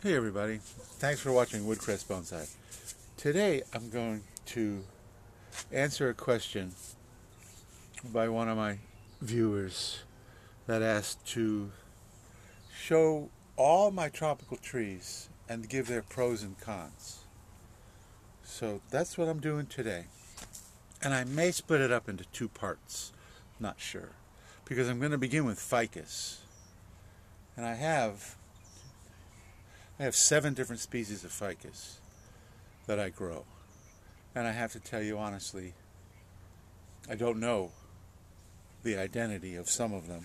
Hey everybody, thanks for watching Woodcrest Bonsai. Today I'm going to answer a question by one of my viewers that asked to show all my tropical trees and give their pros and cons. So that's what I'm doing today. And I may split it up into two parts, not sure. Because I'm going to begin with ficus. And I have 7 different species of ficus that I grow. And I have to tell you honestly, I don't know the identity of some of them.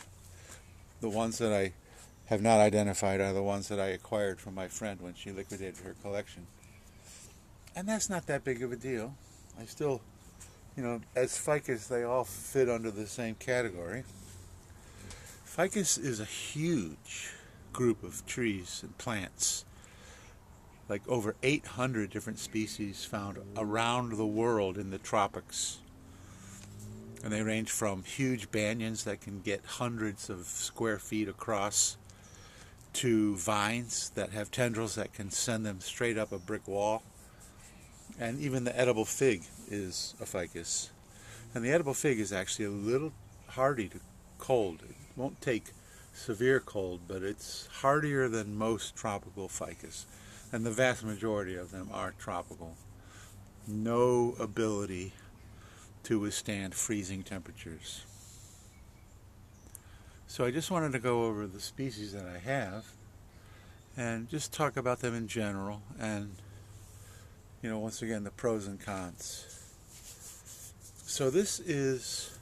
The ones that I have not identified are the ones that I acquired from my friend when she liquidated her collection. And that's not that big of a deal. I still, as ficus, they all fit under the same category. Ficus is a huge group of trees and plants, like over 800 different species found around the world in the tropics. And they range from huge banyans that can get hundreds of square feet across to vines that have tendrils that can send them straight up a brick wall. And even the edible fig is a ficus. And the edible fig is actually a little hardy to cold. It won't take severe cold, but it's hardier than most tropical ficus. And the vast majority of them are tropical. No ability to withstand freezing temperatures. So I just wanted to go over the species that I have and just talk about them in general and, once again, the pros and cons. So this is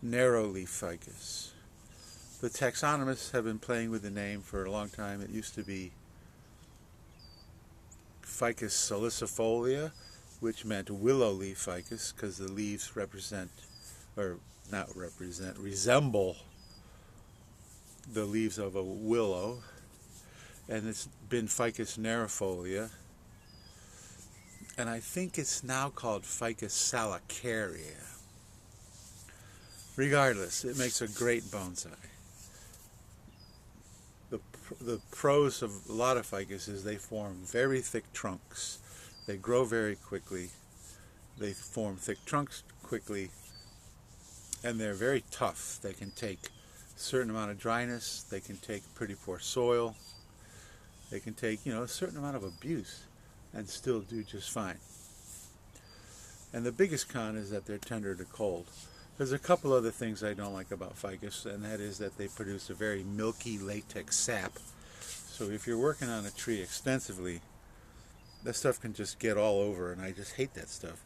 narrow leaf ficus. The taxonomists have been playing with the name for a long time. It used to be Ficus salicifolia, which meant willow leaf ficus because the leaves resemble the leaves of a willow. And it's been Ficus nerifolia. And I think it's now called Ficus salicaria. Regardless, it makes a great bonsai. The pros of a lot of ficus is they form very thick trunks. They grow very quickly. They form thick trunks quickly. And they're very tough. They can take a certain amount of dryness. They can take pretty poor soil. They can take, a certain amount of abuse and still do just fine. And the biggest con is that they're tender to cold. There's a couple other things I don't like about ficus, and that is that they produce a very milky latex sap. So if you're working on a tree extensively, that stuff can just get all over, and I just hate that stuff.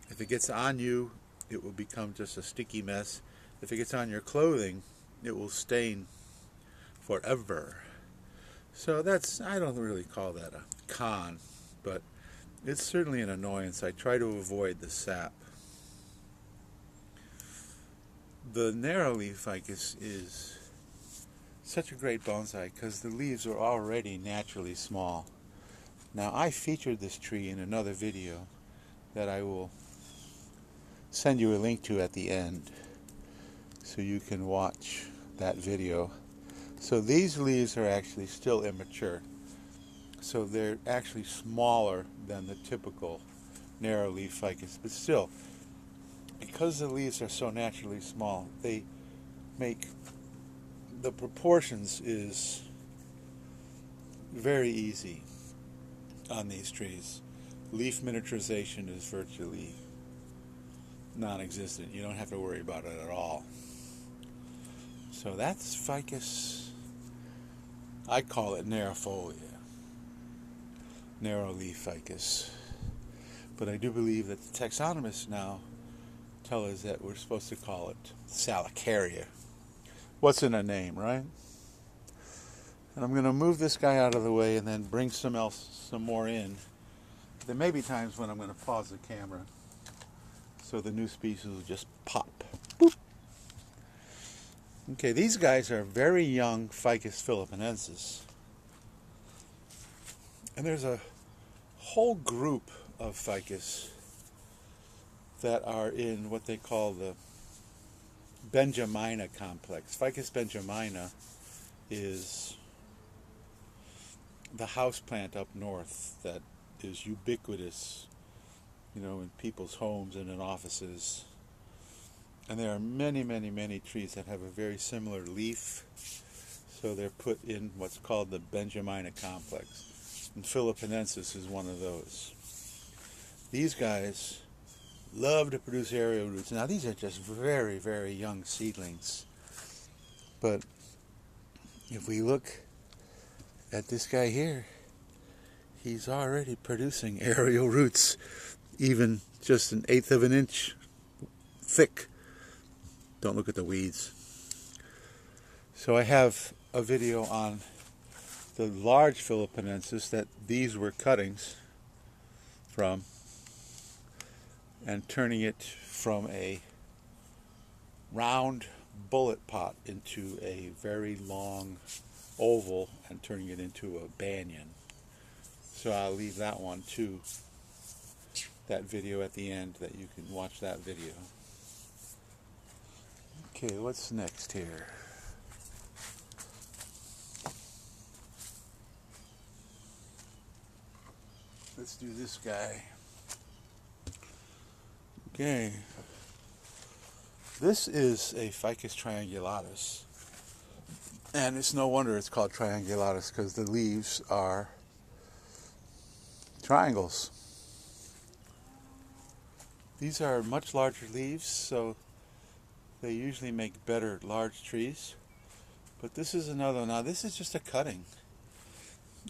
If it gets on you, it will become just a sticky mess. If it gets on your clothing, it will stain forever. So I don't really call that a con, but it's certainly an annoyance. I try to avoid the sap. The narrow leaf ficus is such a great bonsai because the leaves are already naturally small. Now, I featured this tree in another video that I will send you a link to at the end so you can watch that video. So these leaves are actually still immature. So they're actually smaller than the typical narrow leaf ficus, but still, because the leaves are so naturally small, they make the proportions is very easy on these trees. Leaf miniaturization is virtually non-existent. You don't have to worry about it at all. So that's ficus. I call it nerifolia, narrow leaf ficus. But I do believe that the taxonomists now tell us that we're supposed to call it salicaria. What's in a name, right? And I'm going to move this guy out of the way and then bring some more in. There may be times when I'm going to pause the camera so the new species will just pop. Boop. Okay, these guys are very young Ficus philippinensis. And there's a whole group of ficus that are in what they call the Benjamina complex. Ficus benjamina is the house plant up north that is ubiquitous, you know, in people's homes and in offices. And there are many, many, many trees that have a very similar leaf. So they're put in what's called the Benjamina complex. And philippinensis is one of those. These guys love to produce aerial roots. Now these are just very, very young seedlings. But if we look at this guy here, he's already producing aerial roots, even just 1/8 of an inch thick. Don't look at the weeds. So I have a video on the large philippinensis that these were cuttings from, and turning it from a round bullet pot into a very long oval and turning it into a banyan. So I'll leave that one too, that video at the end, that you can watch that video. Okay, what's next here? Let's do this guy. Okay. This is a Ficus triangulatus. And it's no wonder it's called triangulatus, because the leaves are triangles. These are much larger leaves, so they usually make better large trees. But this is another one. Now this is just a cutting.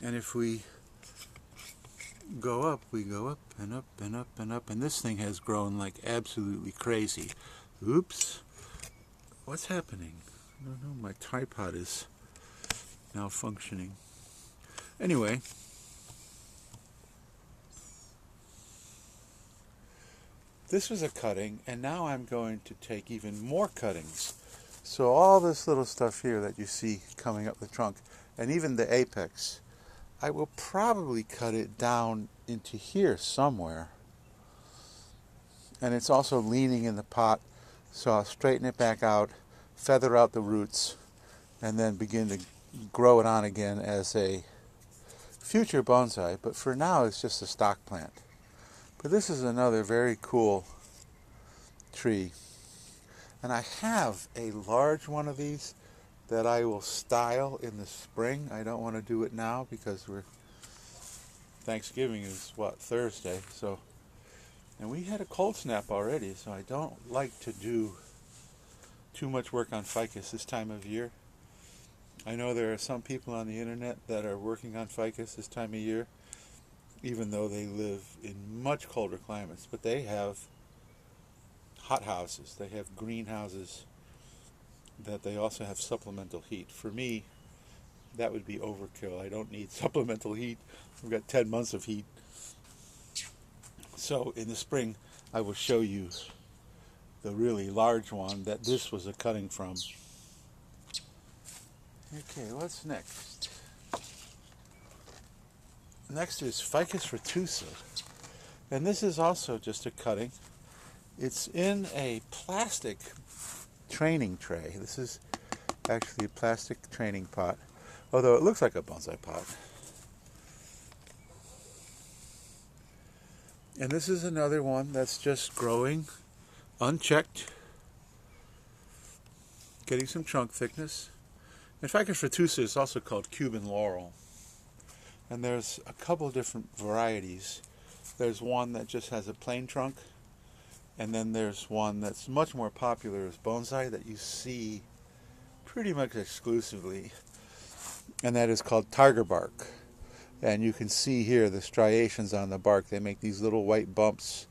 And if we go up, we go up and up and up and up. And this thing has grown like absolutely crazy. Oops. What's happening? I don't know. My tripod is malfunctioning. Anyway. This was a cutting, and now I'm going to take even more cuttings. So all this little stuff here that you see coming up the trunk, and even the apex, I will probably cut it down into here somewhere. And it's also leaning in the pot, so I'll straighten it back out, feather out the roots, and then begin to grow it on again as a future bonsai. But for now, it's just a stock plant. But this is another very cool tree. And I have a large one of these that I will style in the spring. I don't want to do it now because Thanksgiving is Thursday. So, and we had a cold snap already, so I don't like to do too much work on ficus this time of year. I know there are some people on the internet that are working on ficus this time of year, even though they live in much colder climates, but they have hot houses, they have greenhouses, that they also have supplemental heat. For me, that would be overkill. I don't need supplemental heat. We've got 10 months of heat. So in the spring, I will show you the really large one that this was a cutting from. Okay, what's next? Next is Ficus retusa, and this is also just a cutting. It's in a plastic training tray. This is actually a plastic training pot, although it looks like a bonsai pot. And this is another one that's just growing unchecked, getting some trunk thickness. And Ficus retusa is also called Cuban laurel. And there's a couple of different varieties. There's one that just has a plain trunk, and then there's one that's much more popular as bonsai that you see pretty much exclusively, and that is called tiger bark. And you can see here the striations on the bark. They make these little white bumps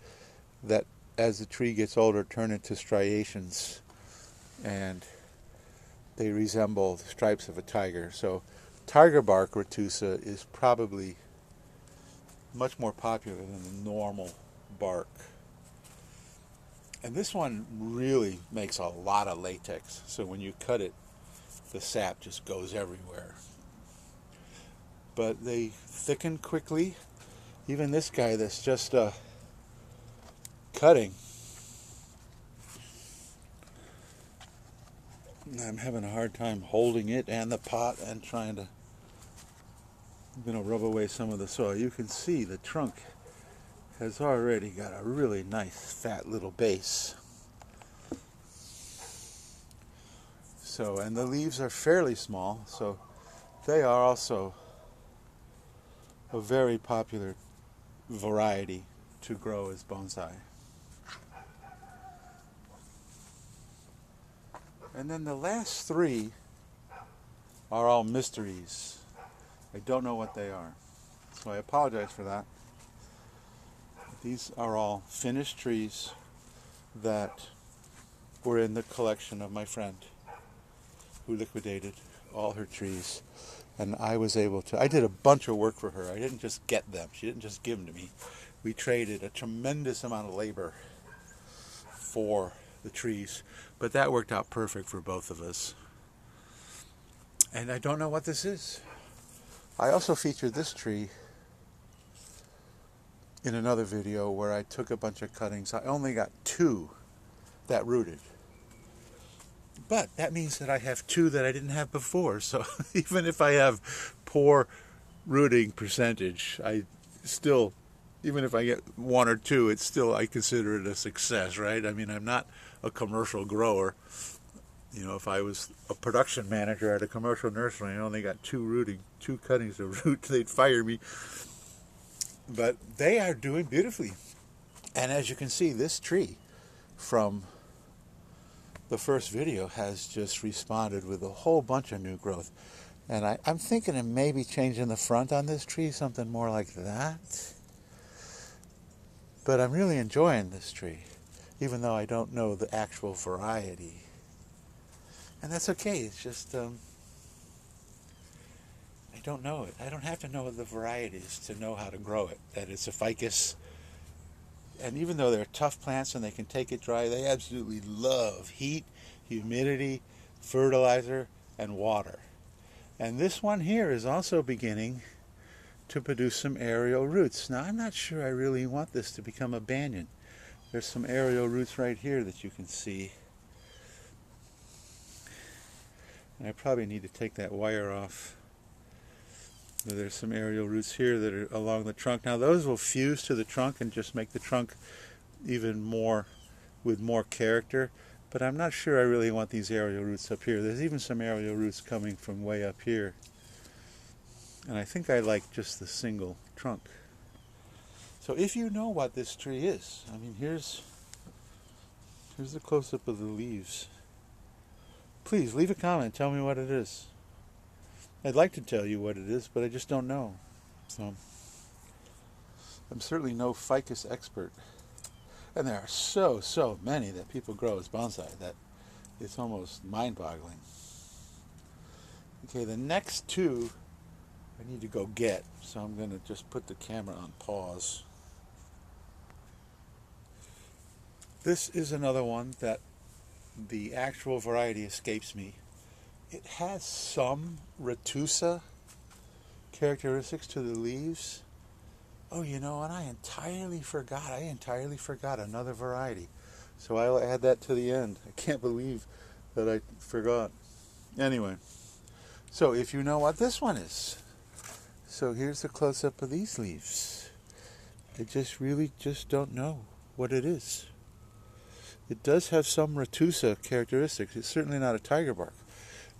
that, as the tree gets older, turn into striations, and they resemble the stripes of a tiger. So tiger bark retusa is probably much more popular than the normal bark. And this one really makes a lot of latex, so when you cut it, the sap just goes everywhere. But they thicken quickly. Even this guy that's just cutting, I'm having a hard time holding it and the pot and trying to I'm going to rub away some of the soil. You can see the trunk has already got a really nice fat little base. So, and the leaves are fairly small, so they are also a very popular variety to grow as bonsai. And then the last three are all mysteries. I don't know what they are, so I apologize for that. These are all finished trees that were in the collection of my friend who liquidated all her trees. And I was able to, I did a bunch of work for her. I didn't just get them. She didn't just give them to me. We traded a tremendous amount of labor for the trees. But that worked out perfect for both of us. And I don't know what this is. I also featured this tree in another video where I took a bunch of cuttings. I only got 2 that rooted. But that means that I have 2 that I didn't have before. So even if I have poor rooting percentage, I still, even if I get 1 or 2, it's still, I consider it a success, right? I mean, I'm not a commercial grower. You know, if I was a production manager at a commercial nursery and I only got 2 cuttings to root, they'd fire me. But they are doing beautifully. And as you can see, this tree from the first video has just responded with a whole bunch of new growth. And I'm thinking of maybe changing the front on this tree, something more like that. But I'm really enjoying this tree, even though I don't know the actual variety. And that's okay, it's just, I don't know it. I don't have to know the varieties to know how to grow it. That it's a ficus. And even though they're tough plants and they can take it dry, they absolutely love heat, humidity, fertilizer, and water. And this one here is also beginning to produce some aerial roots. Now, I'm not sure I really want this to become a banyan. There's some aerial roots right here that you can see. And I probably need to take that wire off. There's some aerial roots here that are along the trunk. Now those will fuse to the trunk and just make the trunk even more, with more character. But I'm not sure I really want these aerial roots up here. There's even some aerial roots coming from way up here. And I think I like just the single trunk. So if you know what this tree is, I mean, here's the close-up of the leaves. Please leave a comment, tell me what it is. I'd like to tell you what it is, but I just don't know. So, I'm certainly no ficus expert. And there are so many that people grow as bonsai that it's almost mind-boggling. Okay, the next 2 I need to go get, so I'm going to just put the camera on pause. This is another one that the actual variety escapes me. It has some retusa characteristics to the leaves. Oh, you know, and I entirely forgot another variety. So I'll add that to the end. I can't believe that I forgot. Anyway, so if you know what this one is. So here's a close-up of these leaves. I really don't know what it is. It does have some retusa characteristics. It's certainly not a tiger bark.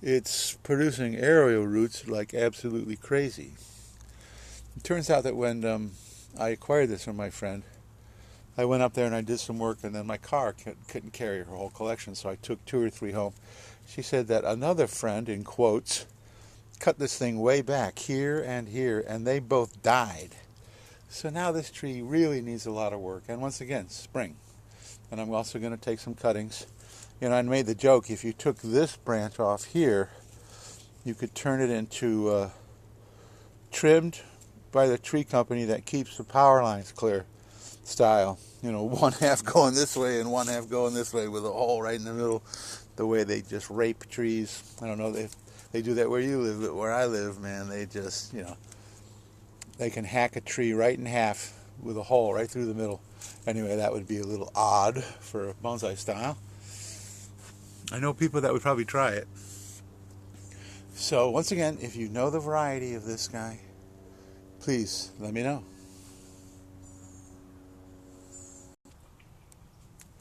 It's producing aerial roots like absolutely crazy. It turns out that when I acquired this from my friend, I went up there and I did some work, and then my car couldn't carry her whole collection, so I took 2 or 3 home. She said that another friend, in quotes, cut this thing way back here, and they both died. So now this tree really needs a lot of work. And once again, spring. And I'm also going to take some cuttings. You know, I made the joke, if you took this branch off here, you could turn it into trimmed by the tree company that keeps the power lines clear style. You know, 1/2 going this way and 1/2 going this way with a hole right in the middle, the way they just rape trees. I don't know if they do that where you live, but where I live, man, they just, you know, they can hack a tree right in half with a hole right through the middle. Anyway, that would be a little odd for bonsai style. I know people that would probably try it. So once again, if you know the variety of this guy, please let me know.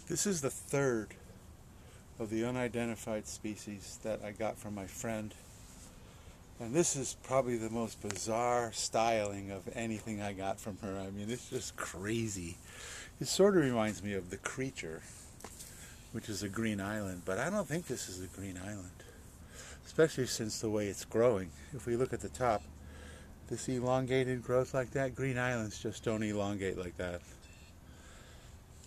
This is the third of the unidentified species that I got from my friend. And this is probably the most bizarre styling of anything I got from her. I mean, it's just crazy. It sort of reminds me of the creature, which is a green island, but I don't think this is a green island, especially since the way it's growing. If we look at the top, this elongated growth like that, green islands just don't elongate like that.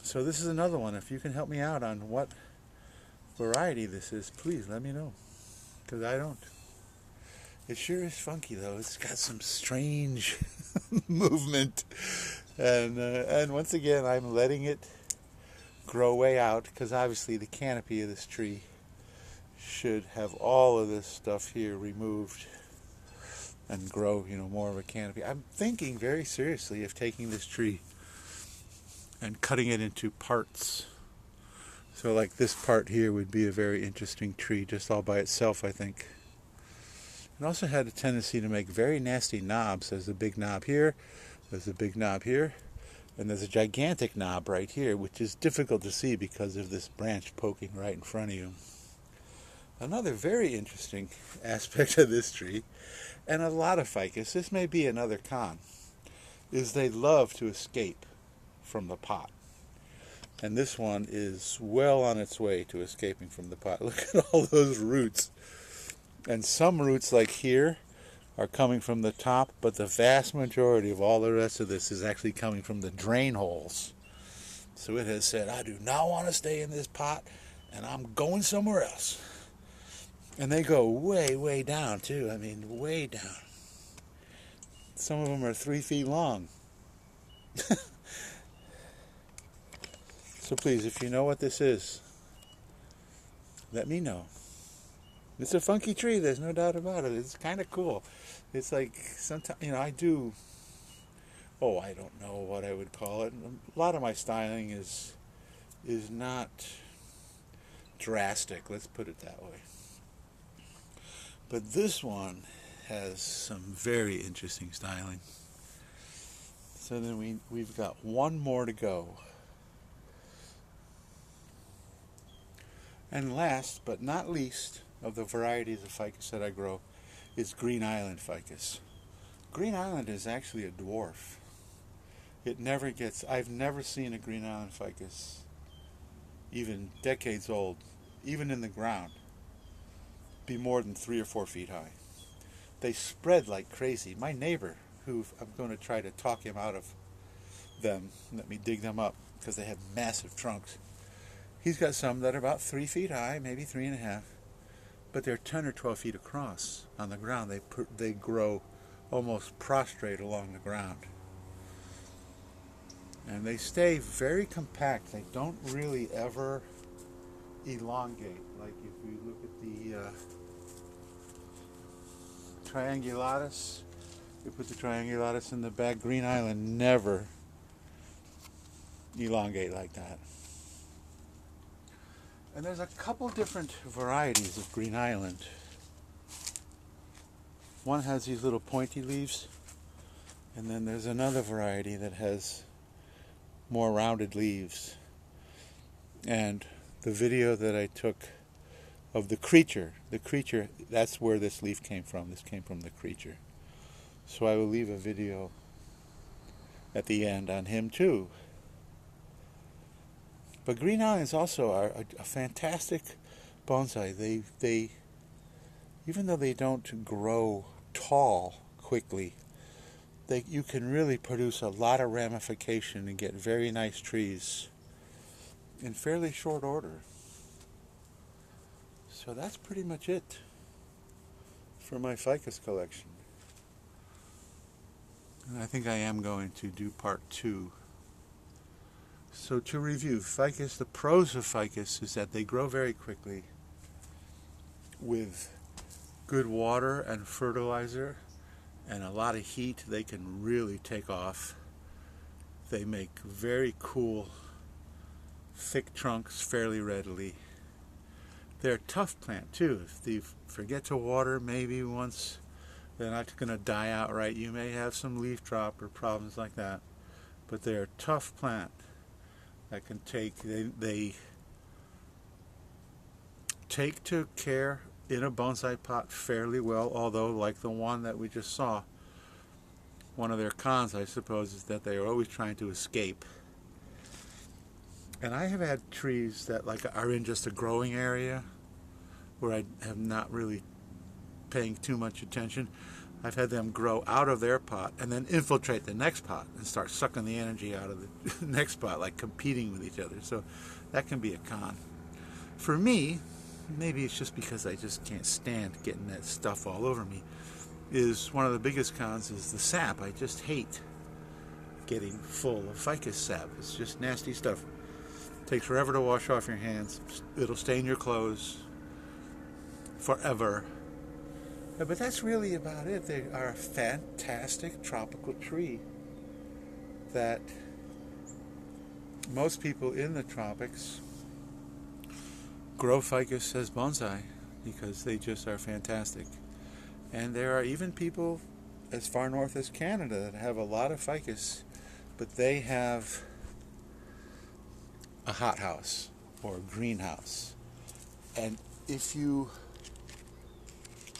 So this is another one. If you can help me out on what variety this is, please let me know, because I don't. It sure is funky though. It's got some strange movement, and once again I'm letting it grow way out, because obviously the canopy of this tree should have all of this stuff here removed and grow, more of a canopy. I'm thinking very seriously of taking this tree and cutting it into parts. So like this part here would be a very interesting tree just all by itself, I think. It also had a tendency to make very nasty knobs. There's a big knob here, there's a big knob here, and there's a gigantic knob right here, which is difficult to see because of this branch poking right in front of you. Another very interesting aspect of this tree, and a lot of ficus, this may be another con, is they love to escape from the pot. And this one is well on its way to escaping from the pot. Look at all those roots. And some roots like here are coming from the top, but the vast majority of all the rest of this is actually coming from the drain holes. So it has said, I do not want to stay in this pot, and I'm going somewhere else. And they go way, way down too. I mean, way down. Some of them are 3 feet long. So please, if you know what this is, let me know. It's a funky tree, there's no doubt about it. It's kind of cool. It's like, sometimes, I don't know what I would call it. A lot of my styling is not drastic, let's put it that way. But this one has some very interesting styling. So then we've got one more to go. And last but not least of the varieties of ficus that I grow is Green Island ficus. Green Island is actually a dwarf. I've never seen a Green Island ficus, even decades old, even in the ground, be more than 3 or 4 feet high. They spread like crazy. My neighbor, who I'm going to try to talk him out of them, let me dig them up, because they have massive trunks. He's got some that are about 3 feet high, maybe 3.5, but they're 10 or 12 feet across on the ground. They grow almost prostrate along the ground. And they stay very compact. They don't really ever elongate. Like if we look at the triangulatus, we put the triangulatus in the back, Green Island never elongate like that. And there's a couple different varieties of Green Island. One has these little pointy leaves, and then there's another variety that has more rounded leaves. And the video that I took of the creature, that's where this leaf came from. This came from the creature. So I will leave a video at the end on him too. But Green Islands also are a fantastic bonsai. They even though they don't grow tall quickly, you can really produce a lot of ramification and get very nice trees in fairly short order. So that's pretty much it for my ficus collection. And I think I am going to do part 2. So to review, ficus, the pros of ficus is that they grow very quickly with good water and fertilizer and a lot of heat. They can really take off. They make very cool, thick trunks fairly readily. They're a tough plant too. If they forget to water maybe once They're not going to die outright. You may have some leaf drop or problems like that, but they're a tough plant that can they take to care in a bonsai pot fairly well, although like the one that we just saw, one of their cons, I suppose, is that they are always trying to escape. And I have had trees that like are in just a growing area where I have not really paying too much attention. I've had them grow out of their pot and then infiltrate the next pot and start sucking the energy out of the next pot, like competing with each other. So that can be a con. For me, maybe it's just because I just can't stand getting that stuff all over me, is one of the biggest cons is the sap. I just hate getting full of ficus sap. It's just nasty stuff. It takes forever to wash off your hands. It'll stain your clothes forever. But that's really about it. They are a fantastic tropical tree that most people in the tropics grow ficus as bonsai because they just are fantastic. And there are even people as far north as Canada that have a lot of ficus, but they have a hothouse or a greenhouse. And if you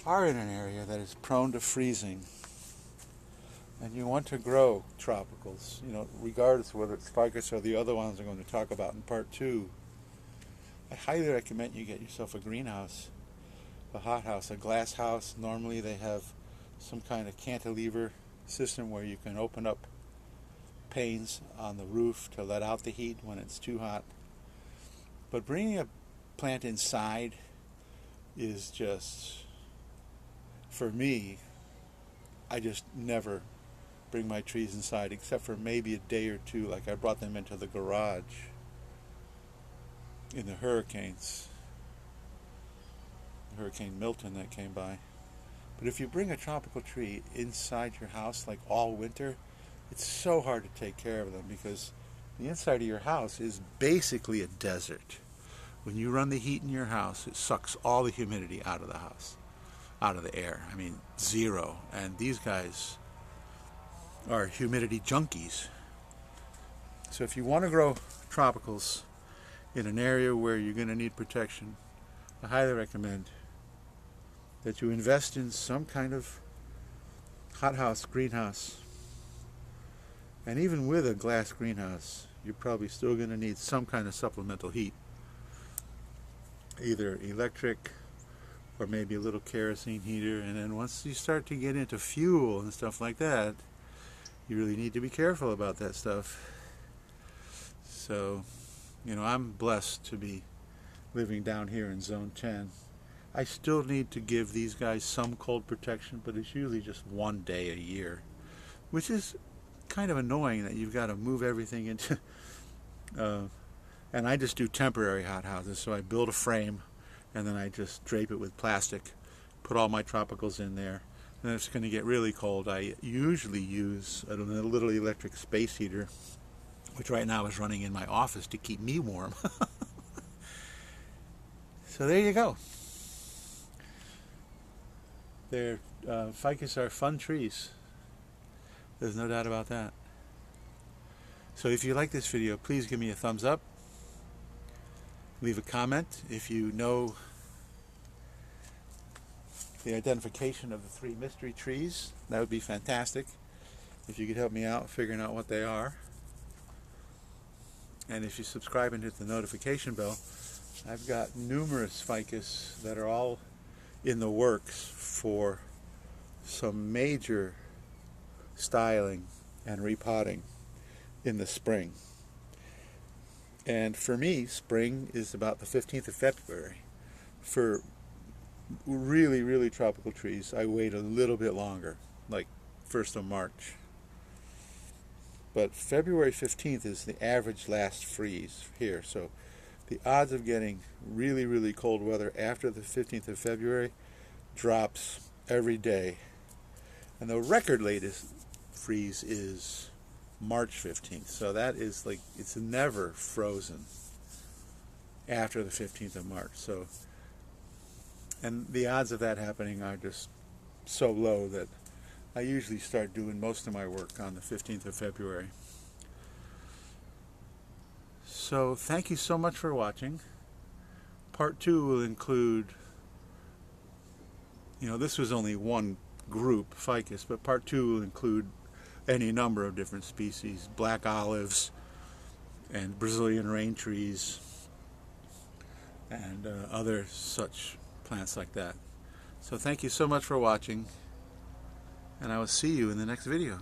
are in an area that is prone to freezing and you want to grow tropicals, regardless of whether it's ficus or the other ones I'm going to talk about in part 2, I highly recommend you get yourself a greenhouse, a hothouse, a glass house. Normally they have some kind of cantilever system where you can open up panes on the roof to let out the heat when it's too hot. But bringing a plant inside is just, for me, I just never bring my trees inside except for maybe a day or two. Like I brought them into the garage in the hurricanes, Hurricane Milton that came by. But if you bring a tropical tree inside your house like all winter, it's so hard to take care of them because the inside of your house is basically a desert. When you run the heat in your house, it sucks all the humidity out of the house, out of the air. I mean, zero. And these guys are humidity junkies. So if you want to grow tropicals in an area where you're going to need protection, I highly recommend that you invest in some kind of hothouse, greenhouse. And even with a glass greenhouse, you're probably still going to need some kind of supplemental heat. Either electric or maybe a little kerosene heater. And then once you start to get into fuel and stuff like that, you really need to be careful about that stuff. So, I'm blessed to be living down here in Zone 10. I still need to give these guys some cold protection, but it's usually just one day a year, which is kind of annoying that you've got to move everything into and I just do temporary hothouses. So I build a frame and then I just drape it with plastic, put all my tropicals in there. And if it's going to get really cold, I usually use a little electric space heater, which right now is running in my office to keep me warm. So there you go. Ficus are fun trees. There's no doubt about that. So if you like this video, please give me a thumbs up. Leave a comment. If you know the identification of the 3 mystery trees, that would be fantastic. If you could help me out figuring out what they are. And if you subscribe and hit the notification bell, I've got numerous ficus that are all in the works for some major styling and repotting in the spring. And for me, spring is about the 15th of February. For really, really tropical trees, I wait a little bit longer, like 1st of March. But February 15th is the average last freeze here. So the odds of getting really, really cold weather after the 15th of February drops every day. And the record latest freeze is March 15th. So that is like, it's never frozen after the 15th of March. So, and the odds of that happening are just so low that I usually start doing most of my work on the 15th of February. So thank you so much for watching. Part 2 will include, this was only one group, Ficus, but part 2 will include any number of different species, black olives and Brazilian rain trees and other such plants like that. So thank you so much for watching, and I will see you in the next video.